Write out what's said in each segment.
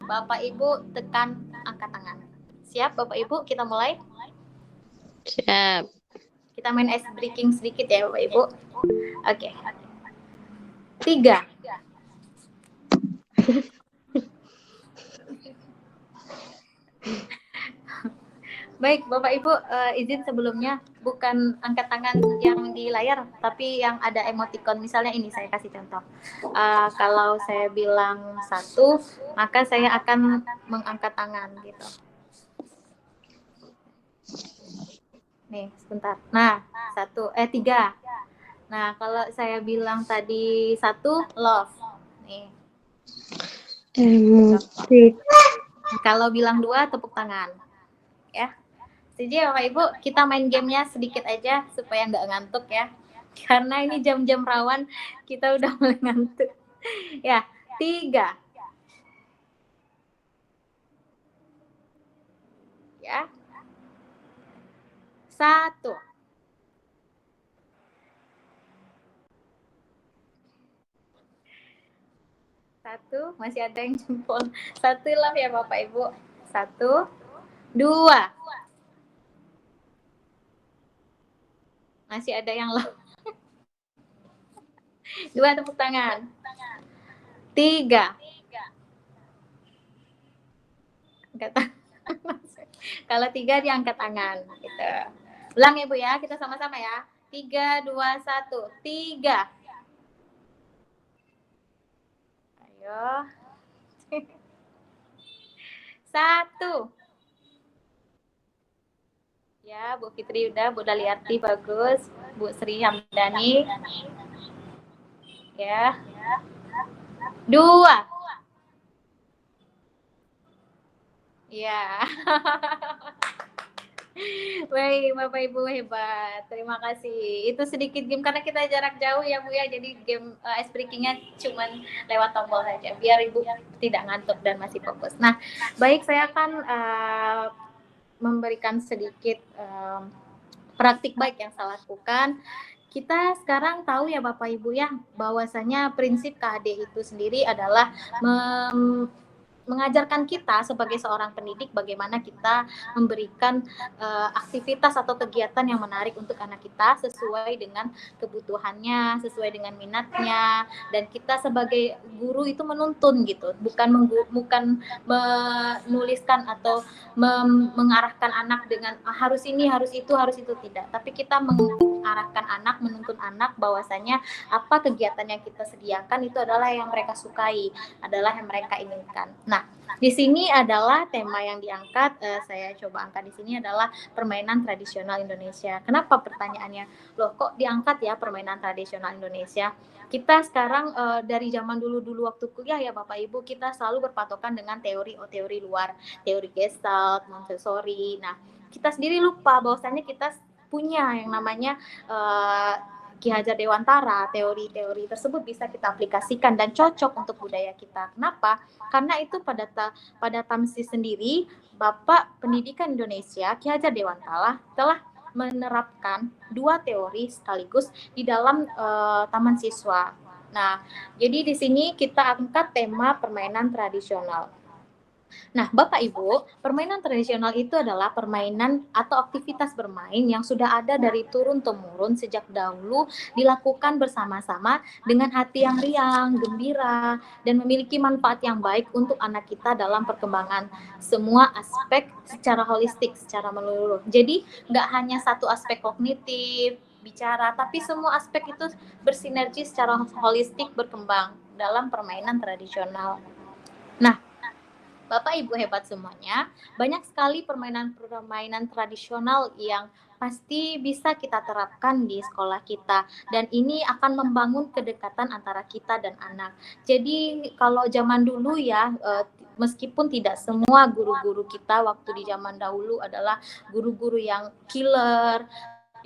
Bapak Ibu tekan angkat tangan. Siap Bapak Ibu, kita mulai? Siap. Kita main ice breaking sedikit ya Bapak Ibu. Oke. 3. Baik, Bapak Ibu, izin sebelumnya bukan angkat tangan yang di layar, tapi yang ada emoticon. Misalnya ini saya kasih contoh. Kalau saya bilang 1, maka saya akan mengangkat tangan gitu. Nih, sebentar. Nah, 3. Nah, kalau saya bilang tadi 1, love. Nih. Emosi. Kalau bilang 2, tepuk tangan. Ya. Setuju ya Bapak Ibu, kita main gamenya sedikit aja supaya nggak ngantuk ya. Karena ini jam-jam rawan, kita udah mulai ngantuk. Ya, 3. Ya. 1. Masih ada yang jempol. 1 lah ya Bapak Ibu. 1, 2. Masih ada yang love. 2 tepuk tangan. 3. Angkat tangan. Kalau 3 diangkat tangan gitu. Ulang ya Bu ya, kita sama-sama ya. 3, 2, 1. 3. Ayo. 1. Ya, Bu Fitri udah, Bu Daliarti bagus, Bu Sri Hamdani. Ya. 2. Ya. Baik, Bapak Ibu hebat. Terima kasih. Itu sedikit game karena kita jarak jauh ya Bu ya. Jadi game ice breaking-nya cuman lewat tombol saja biar Ibu tidak ngantuk dan masih fokus. Nah, baik saya akan memberikan sedikit praktik baik yang saya lakukan. Kita sekarang tahu ya Bapak Ibu ya, bahwasanya prinsip KHD itu sendiri adalah mengajarkan kita sebagai seorang pendidik bagaimana kita memberikan aktivitas atau kegiatan yang menarik untuk anak kita sesuai dengan kebutuhannya, sesuai dengan minatnya, dan kita sebagai guru itu menuntun gitu, bukan menuliskan atau mengarahkan anak dengan harus ini, harus itu tidak, tapi kita mengarahkan anak, menuntun anak bahwasanya apa kegiatan yang kita sediakan itu adalah yang mereka sukai, adalah yang mereka inginkan. Nah, di sini adalah tema yang diangkat, saya coba angkat di sini adalah permainan tradisional Indonesia. Kenapa pertanyaannya? Loh, kok diangkat ya permainan tradisional Indonesia? Kita sekarang dari zaman dulu waktu kuliah ya Bapak Ibu, kita selalu berpatokan dengan teori luar, teori Gestalt, Montessori. Nah, kita sendiri lupa bahwasannya kita punya yang namanya Ki Hajar Dewantara. Teori-teori tersebut bisa kita aplikasikan dan cocok untuk budaya kita. Kenapa? Karena itu pada Tamsi sendiri, Bapak Pendidikan Indonesia Ki Hajar Dewantara telah menerapkan 2 teori sekaligus di dalam taman siswa. Nah, jadi di sini kita angkat tema permainan tradisional. Nah, Bapak Ibu, permainan tradisional itu adalah permainan atau aktivitas bermain yang sudah ada dari turun-temurun sejak dahulu, dilakukan bersama-sama dengan hati yang riang, gembira, dan memiliki manfaat yang baik untuk anak kita dalam perkembangan semua aspek secara holistik, secara menyeluruh. Jadi, nggak hanya satu aspek kognitif, bicara, tapi semua aspek itu bersinergi secara holistik berkembang dalam permainan tradisional. Nah, Bapak Ibu hebat semuanya, banyak sekali permainan tradisional yang pasti bisa kita terapkan di sekolah kita, dan ini akan membangun kedekatan antara kita dan anak. Jadi kalau zaman dulu ya, meskipun tidak semua guru-guru kita waktu di zaman dahulu adalah guru-guru yang killer,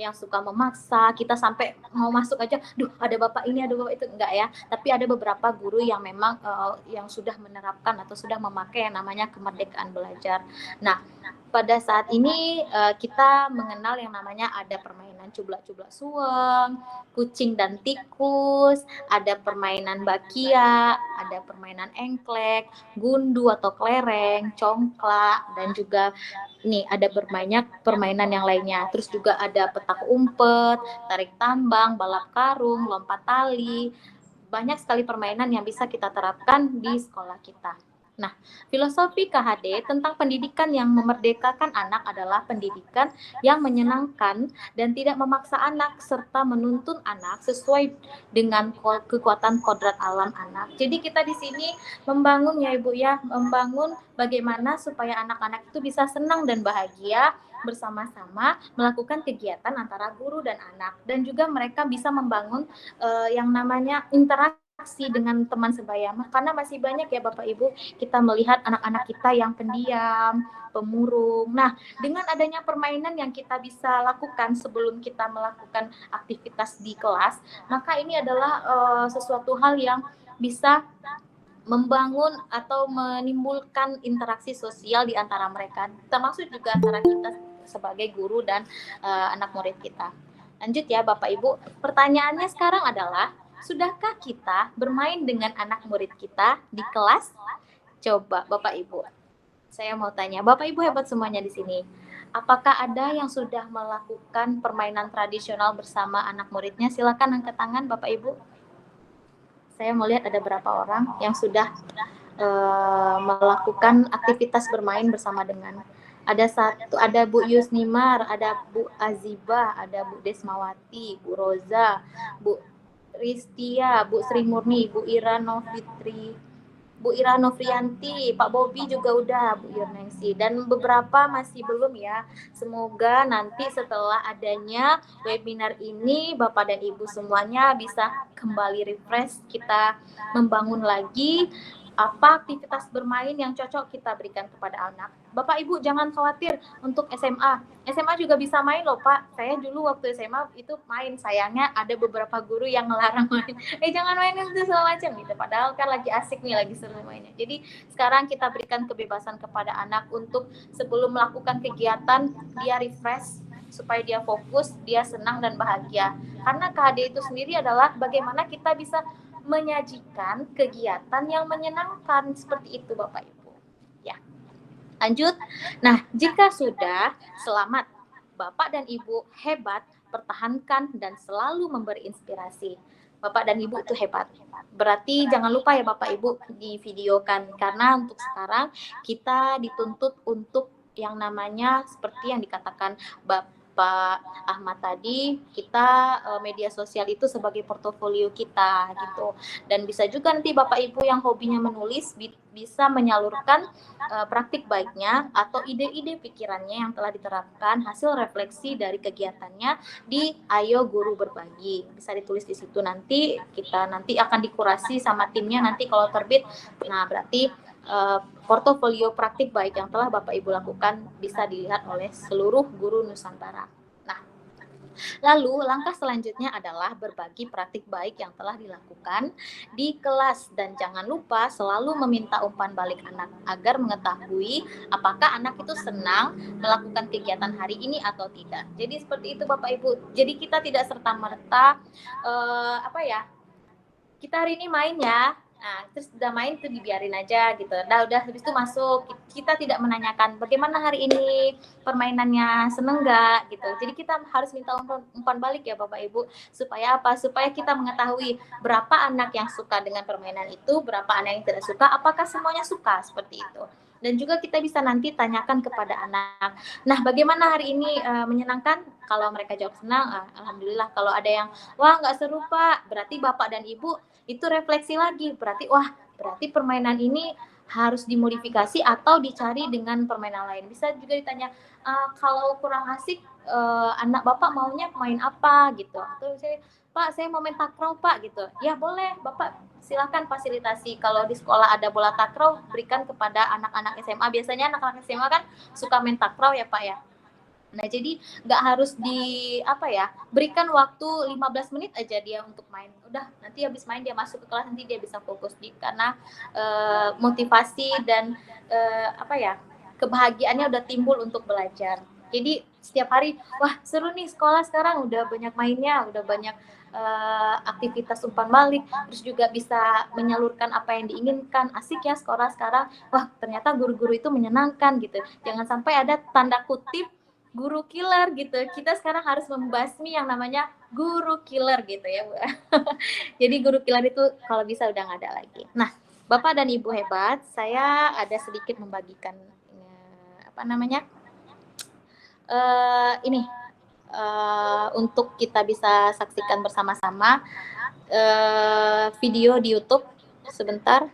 yang suka memaksa, kita sampai mau masuk aja, duh ada bapak ini, ada bapak itu, enggak ya. Tapi ada beberapa guru yang memang yang sudah menerapkan atau sudah memakai yang namanya kemerdekaan belajar. Nah, pada saat ini kita mengenal yang namanya ada permainan permainan cublak-cublak sueng, kucing dan tikus, ada permainan bakia, ada permainan engklek, gundu atau kelereng, congklak, dan juga nih ada permainan yang lainnya. Terus juga ada petak umpet, tarik tambang, balap karung, lompat tali. Banyak sekali permainan yang bisa kita terapkan di sekolah kita. Nah, filosofi KHD tentang pendidikan yang memerdekakan anak adalah pendidikan yang menyenangkan dan tidak memaksa anak serta menuntun anak sesuai dengan kekuatan kodrat alam anak. Jadi kita di sini membangun ya Ibu ya, membangun bagaimana supaya anak-anak itu bisa senang dan bahagia bersama-sama melakukan kegiatan antara guru dan anak, dan juga mereka bisa membangun yang namanya interaksi dengan teman sebaya, karena masih banyak ya Bapak Ibu kita melihat anak-anak kita yang pendiam, pemurung. Nah, dengan adanya permainan yang kita bisa lakukan sebelum kita melakukan aktivitas di kelas, maka ini adalah sesuatu hal yang bisa membangun atau menimbulkan interaksi sosial di antara mereka, termasuk juga antara kita sebagai guru dan anak murid kita. Lanjut ya Bapak Ibu, pertanyaannya sekarang adalah, sudahkah kita bermain dengan anak murid kita di kelas? Coba Bapak Ibu, saya mau tanya, Bapak Ibu hebat semuanya di sini. Apakah ada yang sudah melakukan permainan tradisional bersama anak muridnya? Silakan angkat tangan Bapak Ibu. Saya mau lihat ada berapa orang yang sudah melakukan aktivitas bermain bersama dengan. Ada Bu Yusnimar, ada Bu Aziba, ada Bu Desmawati, Bu Roza, Bu Ristia, Bu Sri Murni, Bu Ira Novitri, Bu Ira Novrianti, Pak Bobi juga udah, Bu Yurnengsi, dan beberapa masih belum ya. Semoga nanti setelah adanya webinar ini, Bapak dan Ibu semuanya bisa kembali refresh, kita membangun lagi apa aktivitas bermain yang cocok kita berikan kepada anak. Bapak Ibu jangan khawatir untuk SMA. SMA juga bisa main loh Pak. Saya dulu waktu SMA itu main, sayangnya ada beberapa guru yang ngelarang main. Jangan main itu segala macam gitu. Padahal kan lagi asik nih, lagi seru mainnya. Jadi sekarang kita berikan kebebasan kepada anak untuk sebelum melakukan kegiatan dia refresh supaya dia fokus, dia senang dan bahagia. Karena KHD itu sendiri adalah bagaimana kita bisa menyajikan kegiatan yang menyenangkan, seperti itu Bapak Ibu. Ya. Lanjut. Nah, jika sudah, selamat. Bapak dan Ibu hebat, pertahankan dan selalu memberi inspirasi. Bapak dan Ibu itu hebat. Berarti jangan lupa ya Bapak Ibu divideokan, karena untuk sekarang kita dituntut untuk yang namanya seperti yang dikatakan Bapak Ahmad tadi, kita media sosial itu sebagai portofolio kita gitu. Dan bisa juga nanti Bapak Ibu yang hobinya menulis bisa menyalurkan praktik baiknya atau ide-ide pikirannya yang telah diterapkan hasil refleksi dari kegiatannya di Ayo Guru Berbagi. Bisa ditulis di situ, nanti kita nanti akan dikurasi sama timnya nanti kalau terbit. Nah, berarti portofolio praktik baik yang telah Bapak Ibu lakukan bisa dilihat oleh seluruh guru Nusantara. Nah, lalu langkah selanjutnya adalah berbagi praktik baik yang telah dilakukan di kelas, dan jangan lupa selalu meminta umpan balik anak agar mengetahui apakah anak itu senang melakukan kegiatan hari ini atau tidak. Jadi seperti itu Bapak Ibu. Jadi kita tidak serta-merta kita hari ini main ya. Nah, terus udah main tuh dibiarin aja gitu. Nah, udah habis itu masuk. Kita tidak menanyakan bagaimana hari ini permainannya, seneng nggak gitu. Jadi kita harus minta umpan balik ya Bapak Ibu. Supaya apa? Supaya kita mengetahui berapa anak yang suka dengan permainan itu, berapa anak yang tidak suka, apakah semuanya suka, seperti itu. Dan juga kita bisa nanti tanyakan kepada anak. Nah, bagaimana hari ini menyenangkan? Kalau mereka jawab senang, alhamdulillah. Kalau ada yang wah nggak seru Pak, berarti Bapak dan Ibu itu refleksi lagi, berarti permainan ini harus dimodifikasi atau dicari dengan permainan lain. Bisa juga ditanya, kalau kurang asik anak Bapak maunya main apa gitu, atau misalnya Pak saya mau main takraw Pak gitu, ya boleh Bapak silakan fasilitasi. Kalau di sekolah ada bola takraw, berikan kepada anak-anak SMA. Biasanya anak-anak SMA kan suka main takraw ya Pak ya. Nah, jadi nggak harus berikan waktu 15 menit aja dia untuk main. Udah, nanti habis main dia masuk ke kelas, nanti dia bisa fokus karena motivasi dan kebahagiaannya udah timbul untuk belajar. Jadi setiap hari, wah seru nih sekolah sekarang, udah banyak mainnya, udah banyak aktivitas umpan balik, terus juga bisa menyalurkan apa yang diinginkan. Asik ya sekolah sekarang, wah ternyata guru-guru itu menyenangkan gitu. Jangan sampai ada tanda kutip guru killer gitu. Kita sekarang harus membasmi yang namanya guru killer gitu ya Bu. Jadi guru killer itu kalau bisa udah nggak ada lagi. Nah, Bapak dan Ibu hebat, saya ada sedikit membagikan apa namanya ini untuk kita bisa saksikan bersama-sama video di YouTube. Sebentar,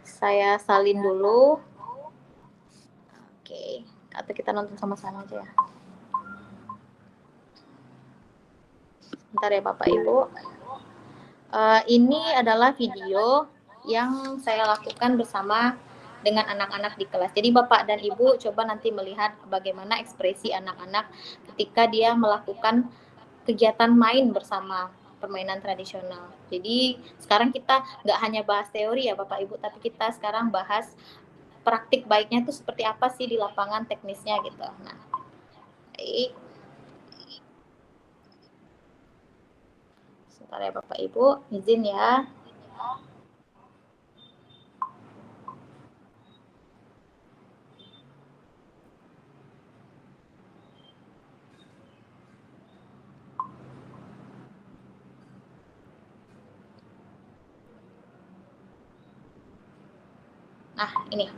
saya salin dulu. Oke, atau kita nonton sama-sama aja ya. Bentar ya Bapak Ibu. Ini adalah video yang saya lakukan bersama dengan anak-anak di kelas. Jadi Bapak dan Ibu coba nanti melihat bagaimana ekspresi anak-anak ketika dia melakukan kegiatan main bersama permainan tradisional. Jadi sekarang kita nggak hanya bahas teori ya Bapak Ibu, tapi kita sekarang bahas praktik baiknya itu seperti apa sih di lapangan teknisnya gitu. Nah, baik. Sebentar ya Bapak Ibu, izin ya. Nah, ini.